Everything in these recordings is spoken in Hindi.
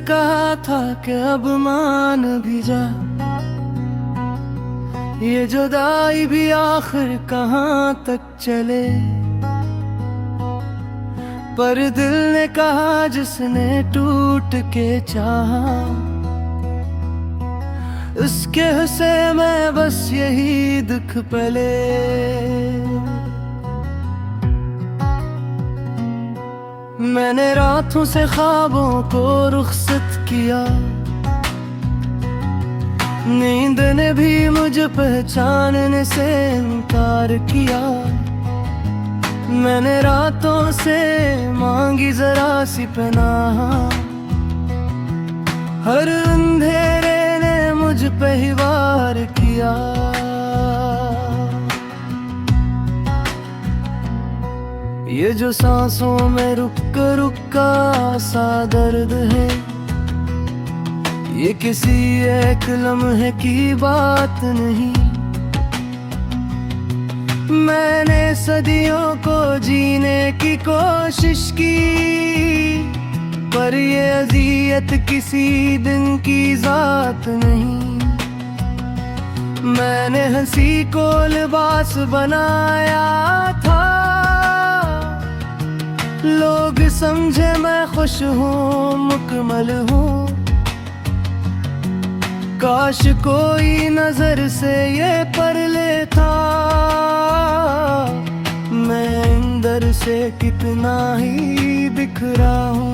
कहा था कि अब मान भी जा, ये जुदाई भी आखिर कहाँ तक चले। पर दिल ने कहा जिसने टूट के चाहा, उसके हंसे में बस यही दुख पले। मैंने रातों से ख्वाबों को रुखसत किया, नींद ने भी मुझे पहचानने से इनकार किया। मैंने रातों से मांगी जरा सी पनाह, हर अंधेरे ने मुझ पे ही वार किया। ये जो सांसों में रुक सा दर्द है, ये किसी एक लम्हे की बात नहीं। मैंने सदियों को जीने की कोशिश की, पर ये अज़ियत किसी दिन की जात नहीं। मैंने हंसी को लिबास बनाया था, लोग समझे मैं खुश हूँ, मुकम्मल हूँ। काश कोई नजर से ये पढ़ लेता, मैं अंदर से कितना ही बिखरा हूँ।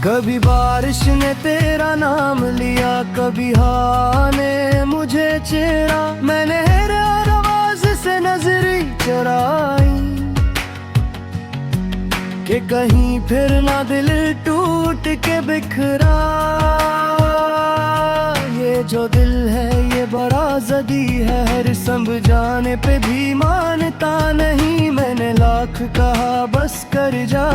कभी बारिश ने तेरा नाम लिया, कभी हवा ने मुझे छेड़ा। मैंने आवाज से नजरी चुराई कि कहीं फिर ना दिल टूट के बिखरा। ये जो दिल है ये बड़ा ज़दी है, हर समझाने पे भी मानता नहीं। मैंने लाख कहा बस कर जा,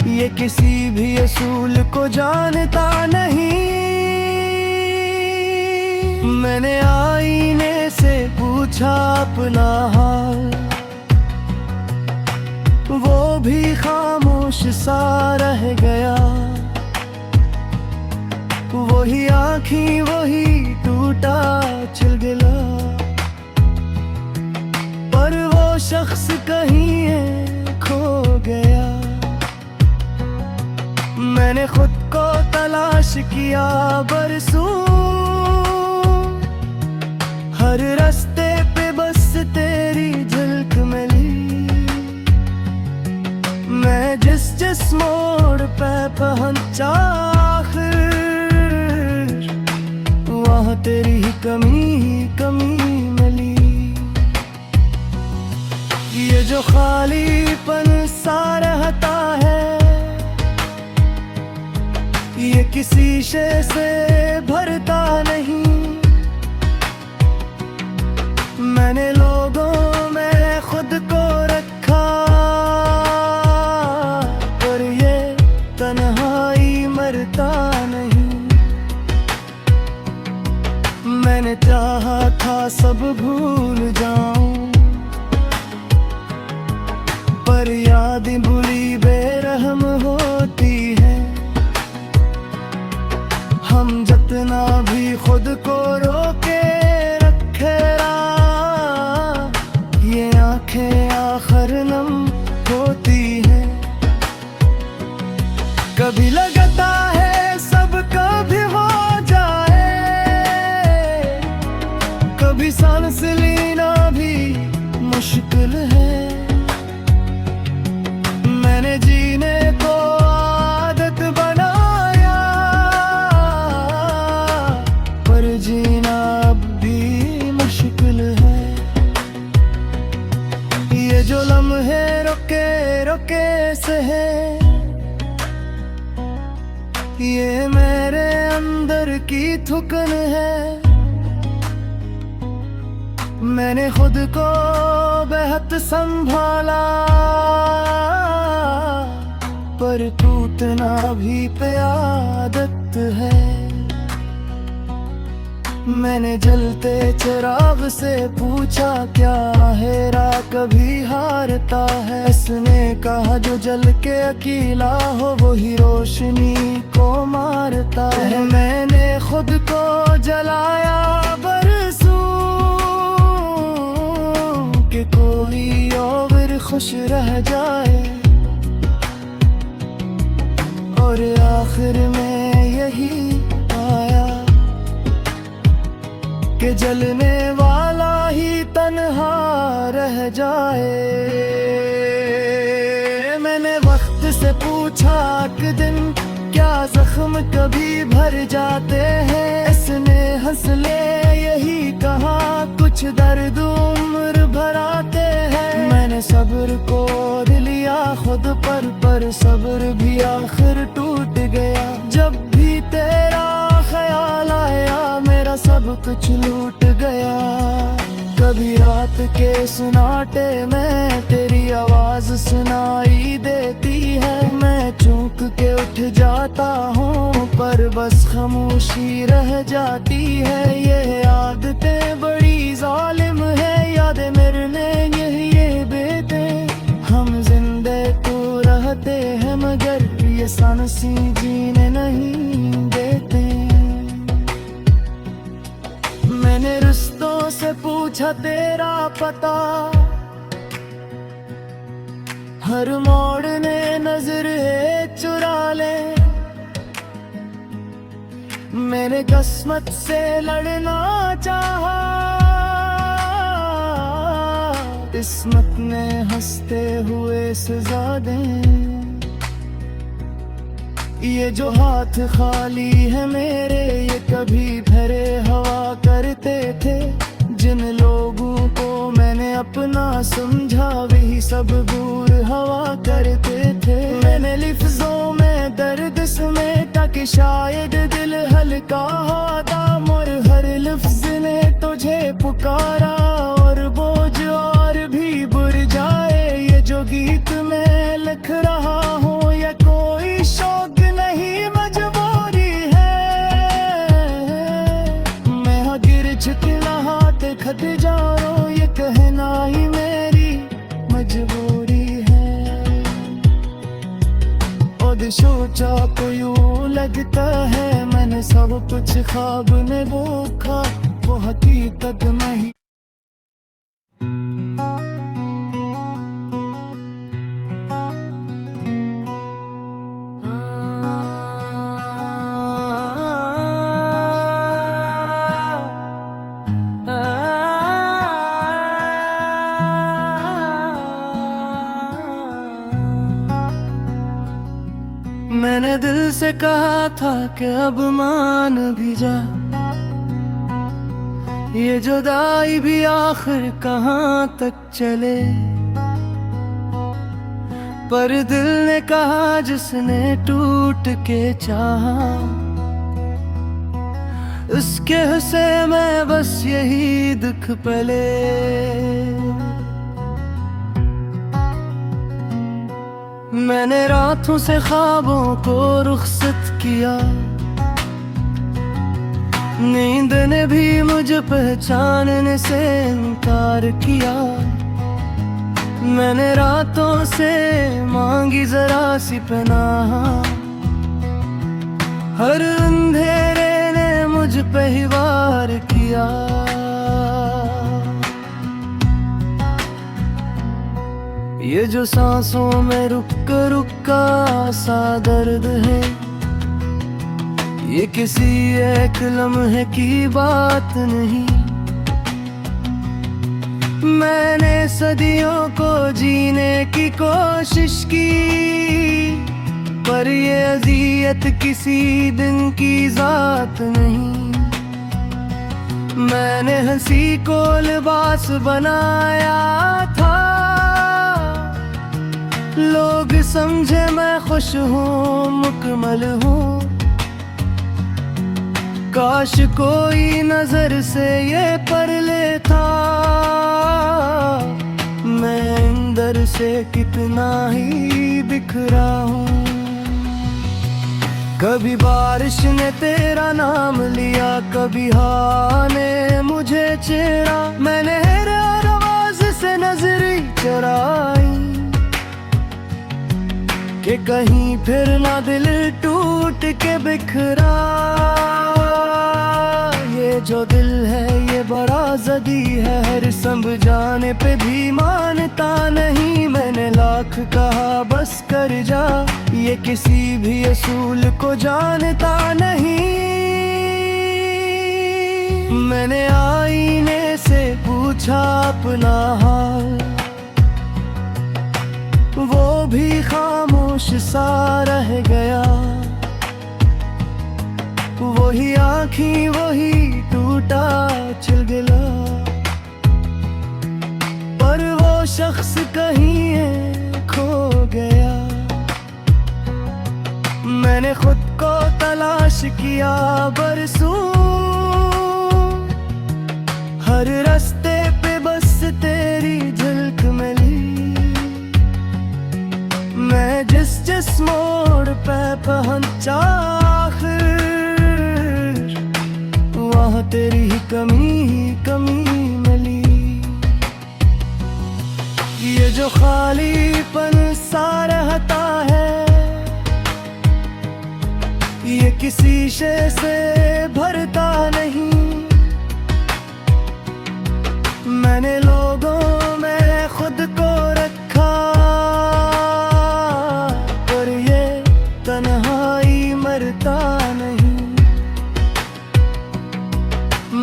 ये किसी भी असूल को जानता नहीं। मैंने आईने से पूछा अपना हाल, वो भी खामोश सा रह गया। वही आँखी वही टूटा चिलगिला, पर वो शख्स कहीं है खो गया। मैंने खुद को तलाश किया बरसों, हर रास्ते पे बस तेरी झलक मिली। मैं जिस मोड़ पे पहुंचा, वहाँ तेरी ही कमी मिली। ये जो खालीपन सा रहता है, ये किसी शय से भरता नहीं। मैंने लोगों में खुद को रखा, पर ये तन्हाई मरता नहीं। मैंने चाहा था सब भूल जाऊं, पर यादें भूली बेरहम होती है। हम जितना भी खुद को रोके रखे, ये आंखें आखिर नम होती हैं। कभी लगता है सब कभी हो जाए, कभी सांस लेना भी मुश्किल है। मैंने जीने को आदत बनाया, पर जीना अब भी मुश्किल है। ये जो लम्हे रुके से है, ये मेरे अंदर की थुकन है। मैंने खुद को बेहद संभाला, पर टूटना भी पे आदत है। मैंने जलते चिराग से पूछा क्या हेरा कभी हारता है। इसने कहा जो जल के अकेला हो वही रोशनी को मारता है। मैंने खुद को जलाया बरसों कि कोई और खुश रह जाए, और आखिर में यही आया कि जलने वाला ही तन्हा रह जाए। मैंने वक्त से पूछा कि दिन क्या जख्म कभी भर जाते हैं। इसने हंस ले यही कहा कुछ दर्द उम्र भराते हैं। मैंने सब्र को लिया खुद पर सब्र भी आखिर टूट गया। जब भी तेरा ख्याल आया मेरा सब कुछ लूट गया। कभी रात के सन्नाटे में तेरी आवाज सुनाई देती है। मैं चूक के उठ जाता हूँ पर बस खामोशी रह जाती है। ये आदतें बड़ी जालिम है, यादें मेरने ये बेटे। हम जिंदे तो रहते हैं मगर ये सांसी जीने नहीं देते। मैंने रिश्तों से पूछा तेरा पता, हर मोड़ ने नजर चुरा ले। मैंने किस्मत से लड़ना चाहा, किस्मत ने हंसते हुए सजा दे। ये जो हाथ खाली है मेरे ये कभी भरे हवा करते थे। जिन लोगों को मैंने अपना समझा वही सब दूर हवा करते थे। मैंने लिफ्ज़ों में दर्द समेटा कि शायद दिल हल्का होता, और हर लफ्ज़ ने तुझे पुकारा और बोझ और भी बुर जाए। ये जो गीत मैं लिख रहा हूँ या कोई शौक नहीं मजबूरी है। मैं गिर झुकना हाथ खद जा रहा हूँ, ये कहना ही मेरी मजबूरी है। और सोचा तो यूं लगता है मैंने सब कुछ ख्वाब में देखा, वो हकीकत नहीं। मैंने दिल से कहा था कि अब मान भी जा, ये जुदाई भी आखिर कहाँ तक चले। पर दिल ने कहा जिसने टूट के चाहा, उसके से मैं बस यही दुख पले। मैंने रातों से ख्वाबों को रुखसत किया, नींद ने भी मुझे पहचानने से इनकार किया। मैंने रातों से मांगी जरा सी पनाह, हर अंधेरे ने मुझ पे ही वार किया। ये जो सांसों में रुक का सा दर्द है, ये किसी एक लम्हे की बात नहीं। मैंने सदियों को जीने की कोशिश की, पर ये अज़ियत किसी दिन की जात नहीं। मैंने हंसी को लिबास बनाया था, लोग समझे मैं खुश हूँ मुकम्मल हूँ। काश कोई नजर से ये पढ़ लेता, मैं अंदर से कितना ही बिखरा हूँ। कभी बारिश ने तेरा नाम लिया, कभी हवा ने मुझे छेड़ा। मैंने हर आवाज से नजरी चुराई कि कहीं फिर ना दिल टूट के बिखरा। ये जो दिल है ये बड़ा ज़दी है, हर समझाने पे भी मानता नहीं। मैंने लाख कहा बस कर जा, ये किसी भी असूल को जानता नहीं। मैंने आईने से पूछा अपना हाल, वो भी खामोश सा रह गया। वही आँखी वही टूटा चिलगिला, पर वो शख्स कहीं है खो गया। मैंने खुद को तलाश किया बरसों, हर रास्ते पे बस तेरी झलक मिली। मैं जिस मोड़ पे पहुंचा आखिर, वहाँ तेरी ही कमी मिली। ये जो खालीपन सा रहता है, ये किसी शय से भरता नहीं। मैंने लोगों में खुद को रखा, पर ये तन्हाई मरता नहीं।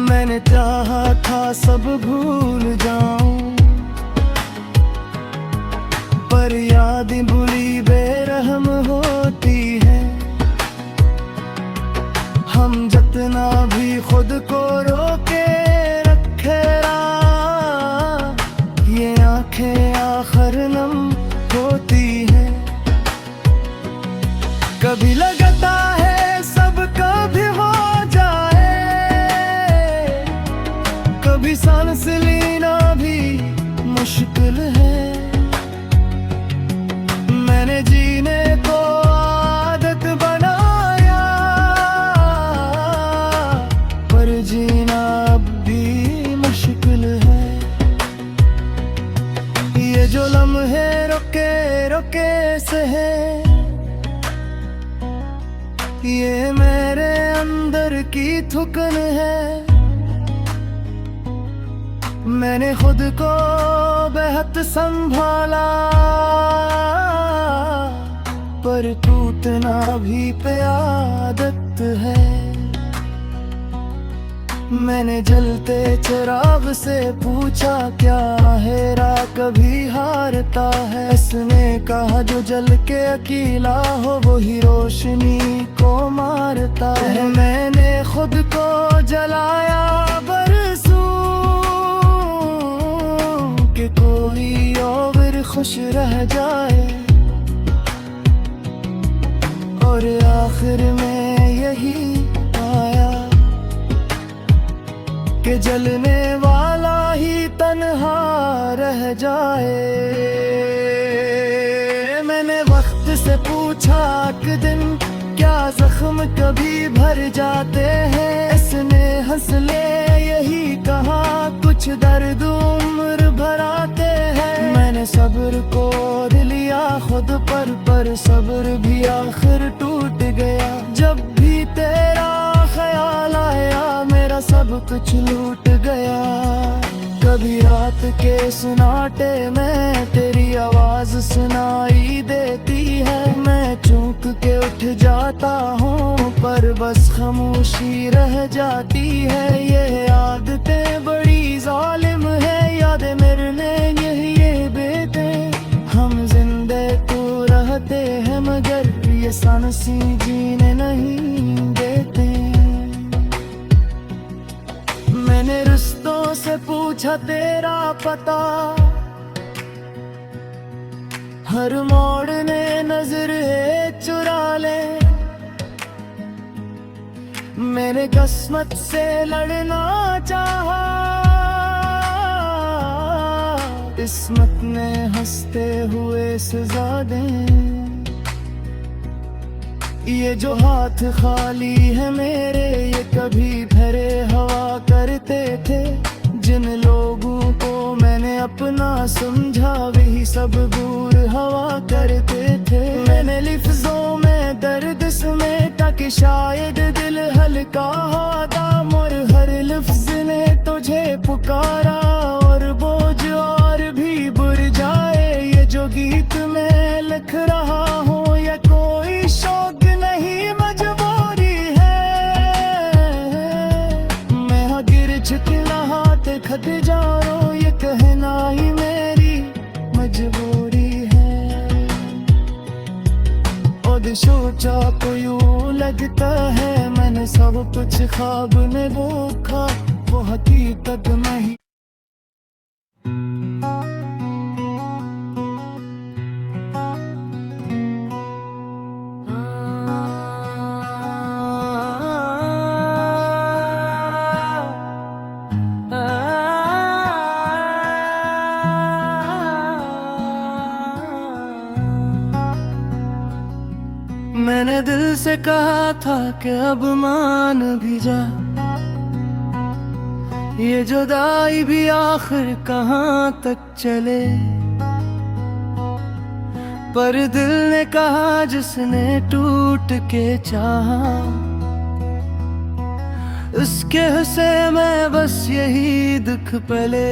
मैंने चाहा था सब भूल जाऊं, पर यादें बुरी बेरहम होती है। हम जितना भी खुद को रोके रखे, ये आंखें आखिर नम होती हैं। कभी लगता है सब कभी हो जाए, कभी सांस लेना भी मुश्किल है। मैंने जीने को आदत बनाया, पर जीना अब भी मुश्किल है। ये जो लम्हे रुके रुके से है, ये मेरे अंदर की थुकन है। मैंने खुद को बेहद संभाला, पर टूटना भी पे आदत है। मैंने जलते चिराग से पूछा क्या हेरा कभी हारता है। इसने कहा जो जल के अकेला हो वही रोशनी को मारता है। मैंने खुद को जलाया बरसों कि कोई और खुश रह जाए, और आखिर में यही आया कि जलने वाला ही तन्हा रह जाए। मैंने वक्त से पूछा कि दिन क्या जख्म कभी भर जाते हैं। इसने हंस ले यही कहा कुछ दर्द उम्र भराते हैं। मैंने सब्र को लिया खुद पर सब्र भी आखिर टूट गया। जब भी तेरा ख्याल आया मेरा सब कुछ लूट गया। कभी रात के सुनाटे में तेरी आवाज सुनाई देती है। मैं चूक के उठ जाता हूँ पर बस खामोशी रह जाती है। ये आदतें बड़ी जालिम है, यादें मेरे ये बेटे। हम जिंदे तो रहते हैं मगर ये सांसी जीने नहीं देते। मैंने रिश्तों से पूछा तेरा पता, हर मोड़ ने नजर चुरा ले। मेरे किस्मत से लड़ना चाहा, किस्मत ने हंसते हुए सजा दे। ये जो हाथ खाली है मेरे, ये कभी भरे हवा करते थे। जिन लोगों को मैंने अपना समझा, वही सब दूर हवा करते थे। मैंने लिफ्ज़ों में दर्द समेटा कि शायद दिल हल्का हो दाम, और हर लफ्ज़ ने तुझे पुकारा और बोझ और भी बुर जाए। ये जो गीत मैं लिख रहा हूँ, या कोई शौक नहीं मजबूरी है। मैं गिर झुकना हाथ खत जा रो, ये कहना ही मेरी मजबूरी है। और सोचा तो यूं लगता है मैंने सब कुछ ख्वाब में देखा, वो हकीकत नहीं। मैंने दिल से कहा था कि अब मान भी जा, ये जुदाई भी आखिर कहाँ तक चले। पर दिल ने कहा जिसने टूट के चाहा, उसके से मैं बस यही दुख पले।